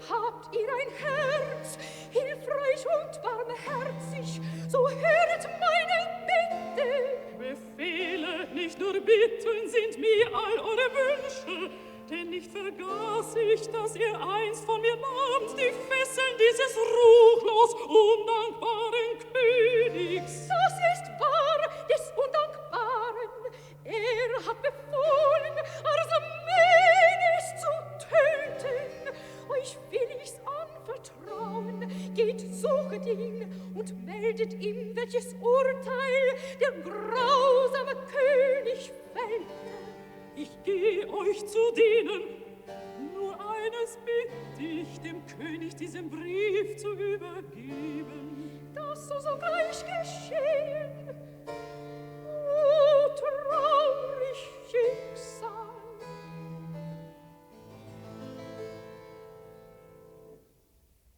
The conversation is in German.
habt ihr ein Herz, hilfreich und barmherzig, so höret meine Bitte. Befehle, nicht nur Bitten sind mir all eure Wünsche, denn nicht vergaß ich, dass ihr einst von mir nahmt die Fesseln dieses ruchlos undankbaren Königs. Das ist wahr, des Undankbaren. Er hat befohlen, Arsamenes zu töten. Euch will ich's anvertrauen. Geht, suchet ihn und meldet ihm, welches Urteil der grausame König fällt. Ich geh euch zu dienen. Nur eines bitt ich, dem König diesen Brief zu übergeben. Das soll sogleich geschehen. O